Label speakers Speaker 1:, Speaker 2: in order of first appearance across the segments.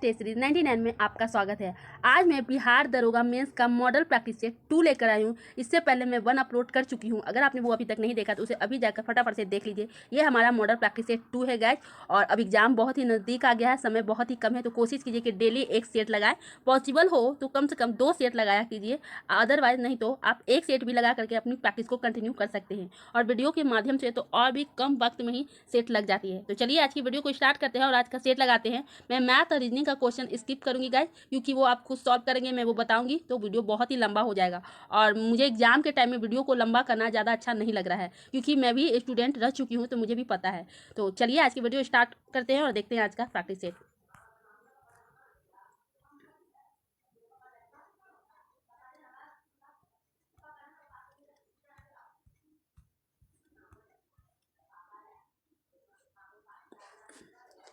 Speaker 1: Test series 99 में आपका स्वागत है। आज मैं बिहार दरोगा मेंस का मॉडल प्रैक्टिस सेट 2 लेकर आई हूँ। इससे पहले मैं 1 अपलोड कर चुकी हूँ। अगर आपने वो अभी तक नहीं देखा तो उसे अभी जाकर फटाफट से देख लीजिए। ये हमारा मॉडल प्रैक्टिस सेट 2 है गाइस। और अब एग्जाम बहुत ही नज़दीक आ गया है, समय बहुत ही कम है, तो कोशिश कीजिए कि डेली एक सेट लगाए। पॉसिबल हो तो कम से कम 2 सेट लगाया कीजिए, अदरवाइज नहीं तो आप एक सेट भी लगा करके अपनी प्रैक्टिस को कंटिन्यू कर सकते हैं। और वीडियो के माध्यम से तो और भी कम वक्त में ही सेट लग जाती है। तो चलिए आज की वीडियो को स्टार्ट करते हैं और आज का सेट लगाते हैं। मैं मैथ और रीजनिंग का क्वेश्चन स्किप करूंगी गाइस, क्योंकि वो आप खुद सॉल्व करेंगे, मैं वो बताऊंगी तो वीडियो बहुत ही लंबा हो जाएगा। और मुझे एग्जाम के टाइम में वीडियो को लंबा करना ज़्यादा अच्छा नहीं लग रहा है, क्योंकि मैं भी स्टूडेंट रह चुकी हूँ तो मुझे भी पता है। तो चलिए आज की वीडियो स्टार्ट करते हैं और देखते हैं आज का प्रैक्टिस सेट।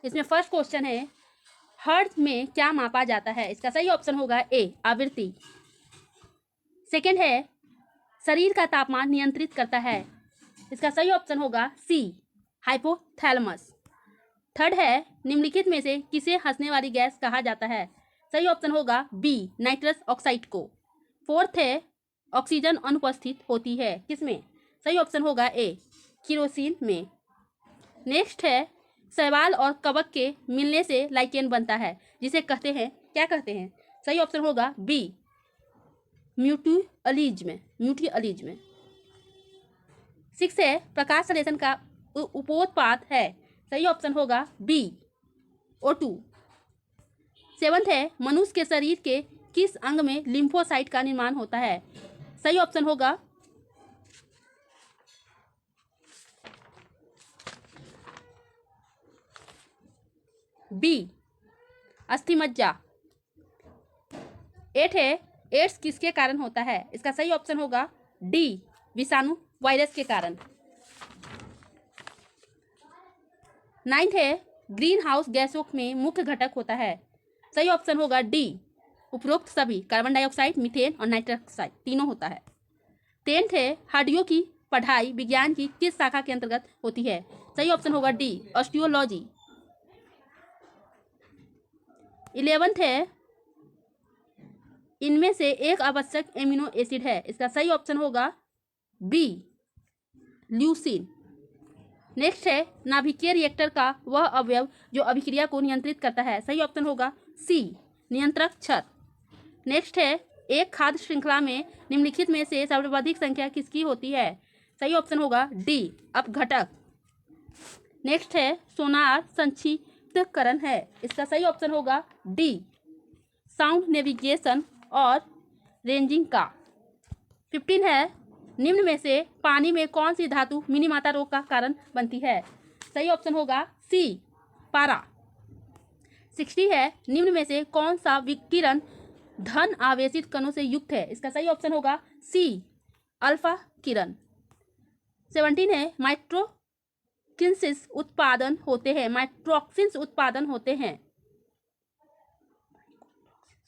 Speaker 1: इसमें फर्स्ट क्वेश्चन है, हर्ट्ज में क्या मापा जाता है? इसका सही ऑप्शन होगा ए, आवृत्ति। सेकंड है, शरीर का तापमान नियंत्रित करता है। इसका सही ऑप्शन होगा सी, हाइपोथैलेमस। थर्ड है, निम्नलिखित में से किसे हंसने वाली गैस कहा जाता है? सही ऑप्शन होगा बी, नाइट्रस ऑक्साइड को। फोर्थ है, ऑक्सीजन अनुपस्थित होती है किसमें? सही ऑप्शन होगा ए, केरोसिन में। नेक्स्ट है, शैवाल और कवक के मिलने से लाइकेन बनता है, जिसे कहते हैं, क्या कहते हैं? सही ऑप्शन होगा बी, म्यूटियलिज में। 6 है, प्रकाश संश्लेषण का उपोत्पाद है। सही ऑप्शन होगा बी, O2। 7 है, मनुष्य के शरीर के किस अंग में लिम्फोसाइट का निर्माण होता है? सही ऑप्शन होगा बी, अस्थिमज्जा। 8 है, एड्स किसके कारण होता है? इसका सही ऑप्शन होगा डी, विषाणु वायरस के कारण। 9 है, ग्रीन हाउस गैसों में मुख्य घटक होता है। सही ऑप्शन होगा डी, उपरोक्त सभी, कार्बन डाइऑक्साइड, मीथेन और नाइट्रस ऑक्साइड तीनों होता है। 10 है, हड्डियों की पढ़ाई विज्ञान की किस शाखा के अंतर्गत होती है? सही ऑप्शन होगा डी, ऑस्टियोलॉजी। 11 है, इनमें से एक आवश्यक एमिनो एसिड है। इसका सही ऑप्शन होगा बी, ल्यूसीन। नेक्स्ट है, नाभिकीय रिएक्टर का वह अवयव जो अभिक्रिया को नियंत्रित करता है। सही ऑप्शन होगा सी, नियंत्रक छड़। नेक्स्ट है, एक खाद्य श्रृंखला में निम्नलिखित में से सर्वाधिक संख्या किसकी होती है? सही ऑप्शन होगा डी, अपघटक। नेक्स्ट है, सोनार संक्षिप्तकरण है। इसका सही ऑप्शन होगा डी, साउंड नेविगेशन और रेंजिंग का। 15 है, निम्न में से पानी में कौन सी धातु मिनीमाता रोग का कारण बनती है? सही ऑप्शन होगा सी, पारा। 60 है, निम्न में से कौन सा विकिरण धन आवेशित कणों से युक्त है? इसका सही ऑप्शन होगा सी, अल्फा किरण। 17 है, माइक्रोटॉक्सिन्स उत्पादन होते हैं।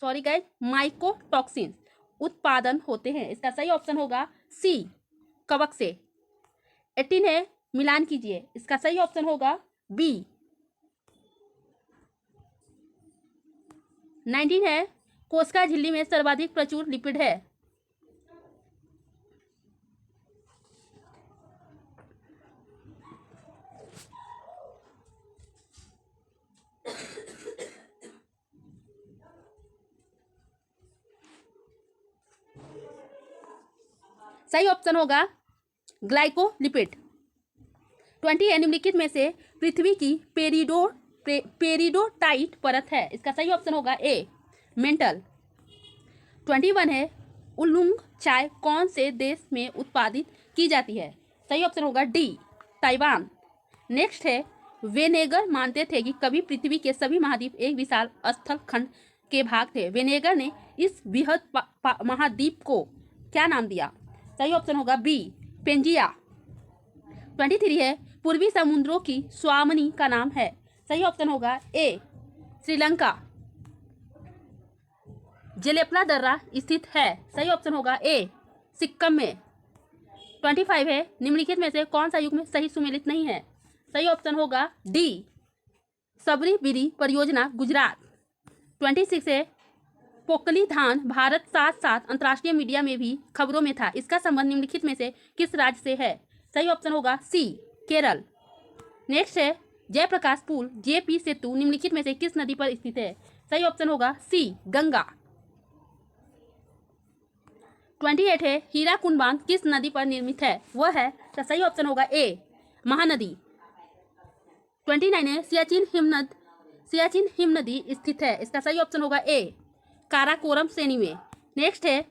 Speaker 1: सॉरी गाइस, माइकोटॉक्सिन्स उत्पादन होते हैं। इसका सही ऑप्शन होगा सी, कवक से। 18 है, मिलान कीजिए। इसका सही ऑप्शन होगा बी। 19 है, कोशिका झिल्ली में सर्वाधिक प्रचुर लिपिड है। सही ऑप्शन होगा ग्लाइकोलिपिड। 20 है, निम्नलिखित में से पृथ्वी की पेरिडोटाइट परत है। इसका सही ऑप्शन होगा ए, मेंटल। 21 है, उलुंग चाय कौन से देश में उत्पादित की जाती है? सही ऑप्शन होगा डी, ताइवान। नेक्स्ट है, वेनेगर मानते थे कि कभी पृथ्वी के सभी महाद्वीप एक विशाल स्थल खंड के भाग थे। वेनेगर ने इस बृहद महाद्वीप को क्या नाम दिया? सही ऑप्शन होगा बी, पेंजिया। 23 है, पूर्वी समुद्रों की स्वामिनी का नाम है। सही ऑप्शन होगा ए, श्रीलंका। जेलेपला दर्रा स्थित है। सही ऑप्शन होगा ए, सिक्किम में। 25 है, निम्नलिखित में से कौन सा युग में सही सुमेलित नहीं है? सही ऑप्शन होगा डी, सबरी बिरी परियोजना, गुजरात। 26 है पोकली धान भारत साथ साथ अंतर्राष्ट्रीय मीडिया में भी खबरों में था। इसका संबंध निम्नलिखित में से किस राज्य से है? सही ऑप्शन होगा सी केरल। नेक्स्ट है जयप्रकाश पुल जेपी सेतु निम्नलिखित में से किस नदी पर स्थित है? सही ऑप्शन होगा सी गंगा। 28 है हीराकुंड बांध किस नदी पर निर्मित है? वह है तो सही ऑप्शन होगा ए महानदी। 29 है सियाचिन हिमनदी स्थित है। इसका सही ऑप्शन होगा ए काराकोरम श्रेणी में। नेक्स्ट है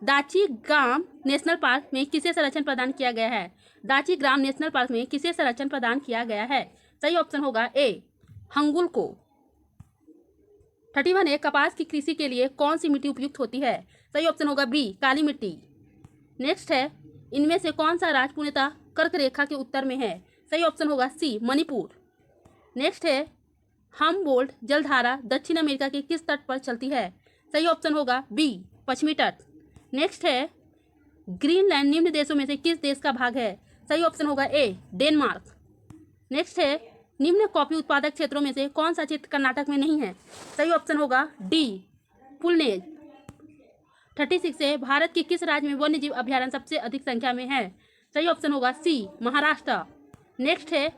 Speaker 1: दाची ग्राम नेशनल पार्क में किसे संरक्षण प्रदान किया गया है? दाची ग्राम नेशनल पार्क में किसे संरक्षण प्रदान किया गया है? सही ऑप्शन होगा ए हंगुल को। 31 है कपास की कृषि के लिए कौन सी मिट्टी उपयुक्त होती है? सही ऑप्शन होगा बी काली मिट्टी। नेक्स्ट है इनमें से कौन सा राज्य पूर्णतः कर्क रेखा के उत्तर में है? सही ऑप्शन होगा सी मणिपुर। नेक्स्ट है हम्बोल्ट जलधारा दक्षिण अमेरिका के किस तट पर चलती है? सही ऑप्शन होगा बी पश्चिमी तट। नेक्स्ट है ग्रीनलैंड निम्न देशों में से किस देश का भाग है? सही ऑप्शन होगा ए डेनमार्क। नेक्स्ट है निम्न कॉफी उत्पादक क्षेत्रों में से कौन सा क्षेत्र कर्नाटक में नहीं है? सही ऑप्शन होगा डी पुलनेज। 36 है भारत के किस राज्य में वन्यजीव अभ्यारण्य सबसे अधिक संख्या में है? सही ऑप्शन होगा सी महाराष्ट्र। नेक्स्ट है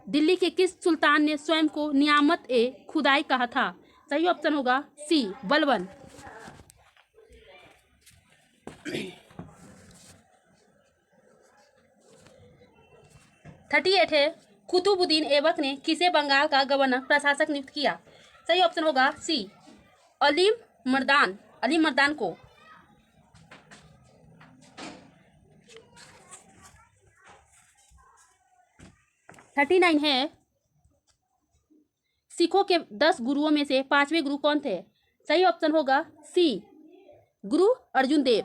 Speaker 1: दिल्ली के किस सुल्तान ने स्वयं को नियामत ए खुदाई कहा था? सही ऑप्शन होगा सी बलबन। 38 है कुतुबुद्दीन ऐबक ने किसे बंगाल का गवर्नर प्रशासक नियुक्त किया? सही ऑप्शन होगा सी अली मर्दान को। 39 है सिखों के 10 गुरुओं में से 5वें गुरु कौन थे? सही ऑप्शन होगा सी गुरु अर्जुन देव।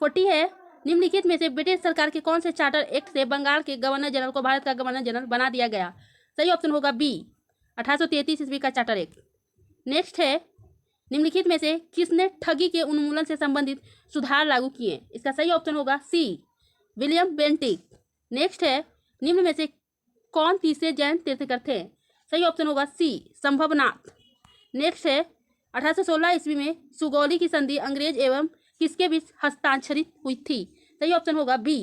Speaker 1: 40 है निम्नलिखित में से ब्रिटिश सरकार के कौन से चार्टर एक्ट से बंगाल के गवर्नर जनरल को भारत का गवर्नर जनरल बना दिया गया? सही ऑप्शन होगा बी 1833 ईस्वी का चार्टर एक्ट। नेक्स्ट है निम्नलिखित में से किसने ठगी के उन्मूलन से संबंधित सुधार लागू किए? इसका सही ऑप्शन होगा सी विलियम बेंटिक। नेक्स्ट है निम्न में से कौन तीसरे जैन तीर्थंकर थे? सही ऑप्शन होगा सी संभवनाथ। नेक्स्ट है 1816 ईस्वी में सुगौली की संधि अंग्रेज एवं किसके बीच हस्ताक्षरित हुई थी? सही ऑप्शन होगा बी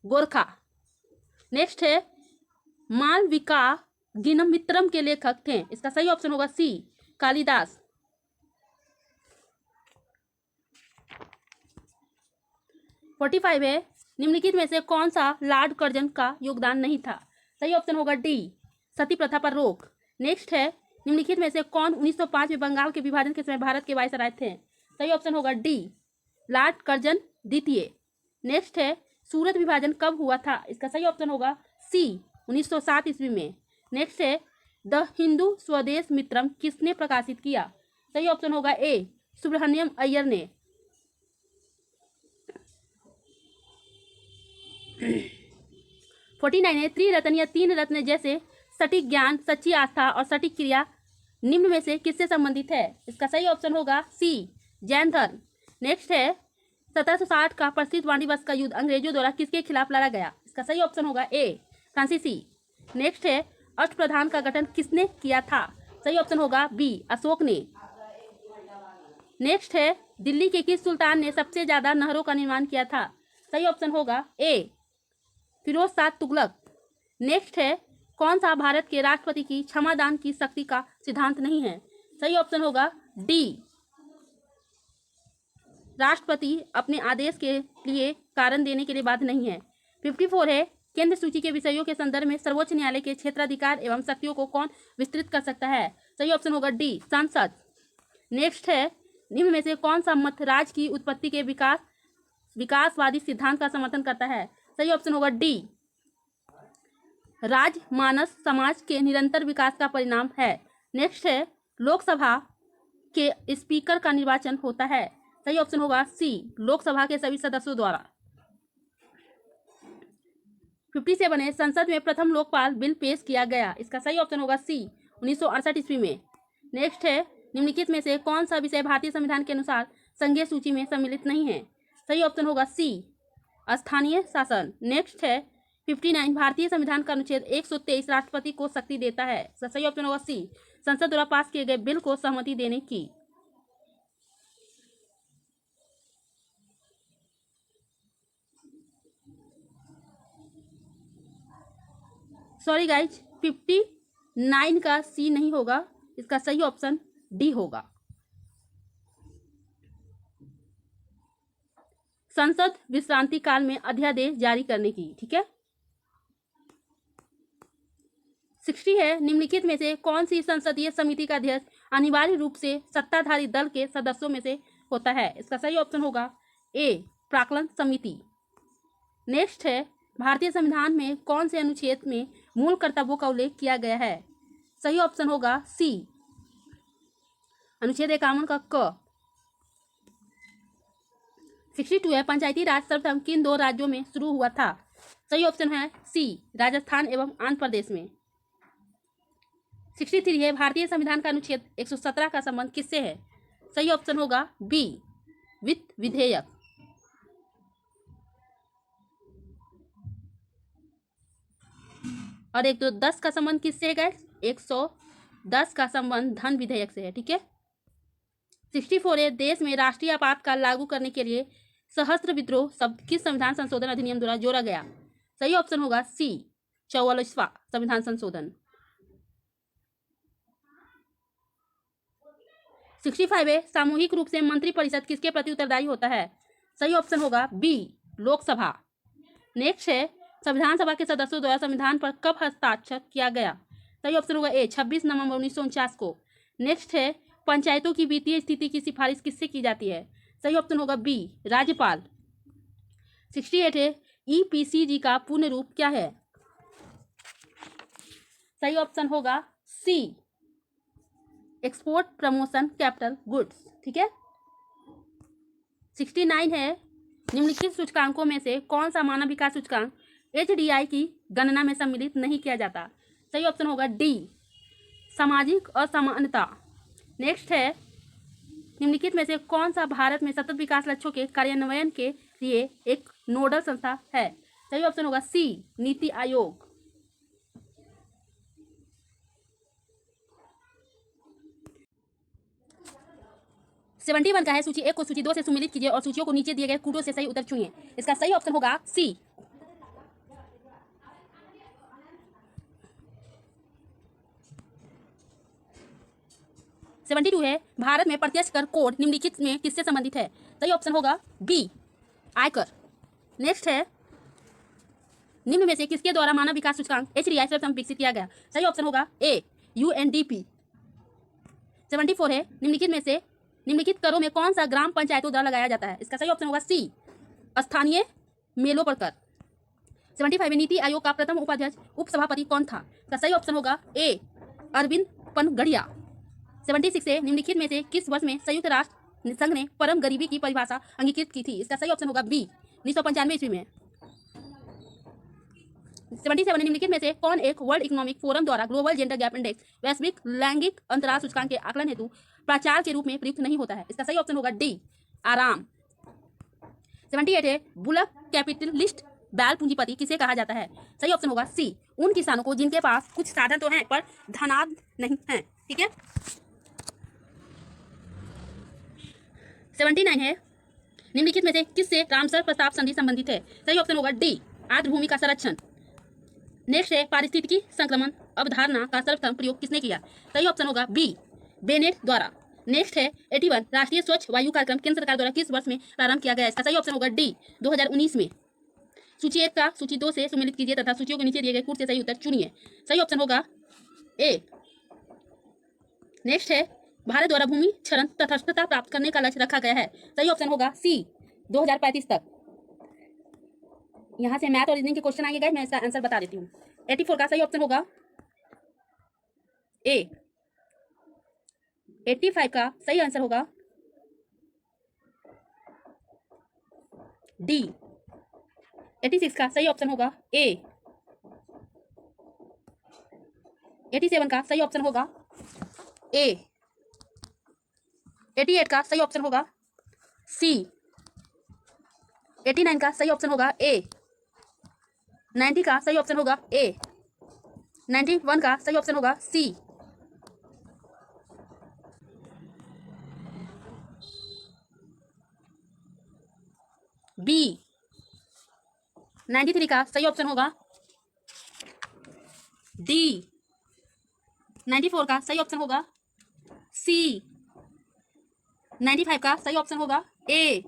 Speaker 1: गोरखा। नेक्स्ट है मालविका गिनमित्रम के लेखक थे? इसका सही ऑप्शन होगा सी कालिदास। 45 है निम्नलिखित में से कौन सा लॉर्ड कर्जन का योगदान नहीं था? सही ऑप्शन होगा डी सती प्रथा पर रोक। नेक्स्ट है निम्नलिखित में से कौन 1905 में बंगाल के विभाजन के समय भारत के वायसराय थे? सही ऑप्शन होगा डी लॉर्ड कर्जन द्वितीय। नेक्स्ट है सूरत विभाजन कब हुआ था? इसका सही ऑप्शन होगा सी 1907 ईस्वी में। नेक्स्ट है द हिंदू स्वदेश मित्रम किसने प्रकाशित किया? सही ऑप्शन होगा ए सुब्रमण्यम अय्यर ने। 49 है त्रिरत्न या तीन रत्न जैसे सटीक ज्ञान सच्ची आस्था और सटीक क्रिया निम्न में से किससे संबंधित है? इसका सही ऑप्शन होगा सी जैन धर्म। नेक्स्ट है 1760 का प्रसिद्ध वाणिज्य का युद्ध अंग्रेजों द्वारा किसके खिलाफ लड़ा गया? इसका सही ऑप्शन होगा ए फ्रांसीसी। नेक्स्ट है अष्टप्रधान का गठन किसने किया था? सही ऑप्शन होगा बी अशोक ने। नेक्स्ट है दिल्ली के किस सुल्तान ने सबसे ज्यादा नहरों का निर्माण किया था? सही ऑप्शन होगा ए फिरोज शाह तुगलक। नेक्स्ट है कौन सा भारत के राष्ट्रपति की क्षमादान की शक्ति का सिद्धांत नहीं है? सही ऑप्शन होगा डी राष्ट्रपति अपने आदेश के लिए कारण देने के लिए बाध्य नहीं है। 54 है केंद्र सूची के विषयों के संदर्भ में सर्वोच्च न्यायालय के क्षेत्राधिकार एवं शक्तियों को कौन विस्तृत कर सकता है? सही ऑप्शन होगा डी संसद। नेक्स्ट है निम्न में से कौन सा मत राज्य की उत्पत्ति के विकासवादी सिद्धांत का समर्थन करता है? सही ऑप्शन होगा डी राज मानस समाज के निरंतर विकास का परिणाम है। नेक्स्ट है लोकसभा के स्पीकर का निर्वाचन होता है? सही ऑप्शन होगा सी लोकसभा के सभी सदस्यों द्वारा। 57 है संसद में प्रथम लोकपाल बिल पेश किया गया? इसका सही ऑप्शन होगा सी 1968 ईस्वी में। नेक्स्ट है निम्नलिखित में से कौन सा विषय भारतीय संविधान के अनुसार संघीय सूची में सम्मिलित नहीं है? सही ऑप्शन होगा सी स्थानीय शासन। नेक्स्ट है 59 भारतीय संविधान का अनुच्छेद 123 राष्ट्रपति को शक्ति देता है? सही ऑप्शन होगा सी संसद द्वारा पास किए गए बिल को सहमति देने की। सॉरी गाइज, 59 का सी नहीं होगा, इसका सही ऑप्शन डी होगा। संसद विश्रांति काल में अध्यादेश जारी करने की। ठीक है। 60 है, निम्नलिखित में से कौन सी संसदीय समिति का अध्यक्ष अनिवार्य रूप से सत्ताधारी दल के सदस्यों में से होता है? इसका सही ऑप्शन होगा ए, प्राक्कलन समिति। नेक्स्ट है, भारतीय संविधान में कौन से अनुच्छेद में मूल कर्तव्यों का उल्लेख किया गया है? सही ऑप्शन होगा सी, अनुच्छेद 51 का क। 62 है, पंचायती राज सर्वप्रथम किन दो राज्यों में शुरू हुआ था? सही ऑप्शन है सी, राजस्थान एवं आंध्र प्रदेश में। 63 है, भारतीय संविधान का अनुच्छेद 117 का संबंध किससे है? सही ऑप्शन होगा बी, वित्त विधेयक। और 110 का संबंध किससे है गाइस? 110 का संबंध धन विधेयक से है। ठीक है। 64 है, देश में राष्ट्रीय आपातकाल लागू करने के लिए सहस्त्र विद्रोह शब्द किस संविधान संशोधन अधिनियम द्वारा जोड़ा गया? सही ऑप्शन होगा सी, 44वां संविधान संशोधन। 65 है, सामूहिक रूप से मंत्रिपरिषद किसके प्रति उत्तरदायी होता है? सही ऑप्शन होगा बी, लोकसभा। नेक्स्ट है, संविधान सभा के सदस्यों द्वारा संविधान पर कब हस्ताक्षर किया गया? सही ऑप्शन होगा ए, 26 नवंबर 1949 को। नेक्स्ट है, पंचायतों की वित्तीय स्थिति की सिफारिश किससे की जाती है? सही ऑप्शन होगा बी, राज्यपाल। 68 है, ईपीसीजी का पूर्ण रूप क्या है? सही ऑप्शन होगा सी, एक्सपोर्ट प्रमोशन कैपिटल गुड्स। ठीक है। 69 है, निम्नलिखित सूचकांकों में से कौन सा मानव विकास सूचकांक HDI की गणना में सम्मिलित नहीं किया जाता? सही ऑप्शन होगा डी, सामाजिक असमानता। नेक्स्ट है, निम्नलिखित में से कौन सा भारत में सतत विकास लक्ष्यों के कार्यान्वयन के लिए एक नोडल संस्था है? सही ऑप्शन होगा सी, नीति आयोग। सेवेंटी 71 का है, सूची 1 को सूची 2 से सम्मिलित कीजिए और सूचियों को नीचे दिए गए कूटों से सही उत्तर चुनिए। इसका सही ऑप्शन होगा सी। सेवेंटी 72 है, भारत में प्रत्यक्ष कर कोड निम्नलिखित में किससे संबंधित है? सही ऑप्शन होगा बी, आयकर। नेक्स्ट है, निम्न में से किसके द्वारा मानव विकास सूचकांक HDI सर्वप्रथम विकसित किया गया? सही ऑप्शन होगा ए, UNDP। 74 है, निम्नलिखित करों में कौन सा ग्राम पंचायतों द्वारा लगाया जाता है? इसका सही ऑप्शन होगा सी, स्थानीय मेलों पर कर। 75 में, नीति आयोग का प्रथम उपाध्यक्ष उपसभापति कौन था? इसका सही ऑप्शन होगा ए, अरविंद पनगड़िया। 76 है, निम्नलिखित में से किस वर्ष में संयुक्त राष्ट्र संघ ने परम गरीबी की परिभाषा अंगीकृत की थी? इसका सही ऑप्शन होगा बी, 1995 ईस्वी में। 77 निम्नलिखित में से कौन एक वर्ल्ड इकोनॉमिक फोरम द्वारा ग्लोबल जेंडर गैप इंडेक्स वैश्विक लैंगिक अंतराल सूचकांक के आकलन हेतु प्राचार के रूप में प्रयुक्त नहीं होता है? इसका सही ऑप्शन होगा डी, आराम। 78 है, बुलक कैपिटलिस्ट बैल पूंजीपति किसे कहा जाता है? सही ऑप्शन होगा सी, उन किसानों को जिनके पास कुछ साधन तो हैं पर धनाढ्य नहीं है। ठीक है। 79 है, निम्नलिखित में से किससे रामसर प्रस्ताव संधि संबंधित है? सही ऑप्शन होगा डी, आर्द्र भूमि का संरक्षण। नेक्स्ट है, पारिस्थितिकी संक्रमण अवधारणा का सर्वप्रथम प्रयोग किसने किया? सही ऑप्शन होगा बी, बेनेट द्वारा। नेक्स्ट है, 81 राष्ट्रीय स्वच्छ वायु कार्यक्रम केंद्र सरकार द्वारा किस वर्ष में प्रारंभ किया गया? इसका सही ऑप्शन होगा डी, 2019 में। सूची 1 का सूची 2 से सम्मिलित कीजिए तथा सूचियों के नीचे दिए गए कूट से सही उत्तर चुनिए। सही ऑप्शन होगा ए। नेक्स्ट है, भारत द्वारा भूमि क्षरण तटस्थता प्राप्त करने का लक्ष्य रखा गया है। सही ऑप्शन होगा सी, 2035 तक। यहाँ से मैथ और रीजनिंग के क्वेश्चन आएंगे, मैं इसका आंसर बता देती हूँ। 84 का सही ऑप्शन होगा ए। 85 का सही आंसर होगा डी। 86 का सही ऑप्शन होगा ए। 87 का सही ऑप्शन होगा ए। 88 का सही ऑप्शन होगा सी। 89 का सही ऑप्शन होगा ए। 90 का सही ऑप्शन होगा ए। 91 का सही ऑप्शन होगा सी। बी। 93 का सही ऑप्शन होगा डी। 94 का सही ऑप्शन होगा सी। 95 का सही ऑप्शन होगा ए।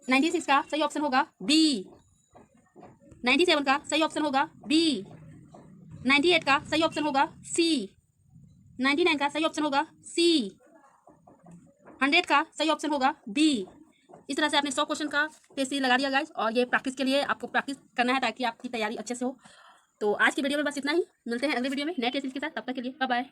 Speaker 1: 96 का सही ऑप्शन होगा बी। 97 का सही ऑप्शन होगा बी। 98 का सही ऑप्शन होगा सी। 99 का सही ऑप्शन होगा सी। 100 का सही ऑप्शन होगा बी। इस तरह से आपने 100 क्वेश्चन का टेस्ट सीरीज लगा दिया गाइस, और ये प्रैक्टिस के लिए आपको प्रैक्टिस करना है ताकि आपकी तैयारी अच्छे से हो। तो आज की वीडियो में बस इतना ही, मिलते हैं अगले वीडियो में नए टेस्ट सीरीज के साथ, तब तक के लिए बाय बाय।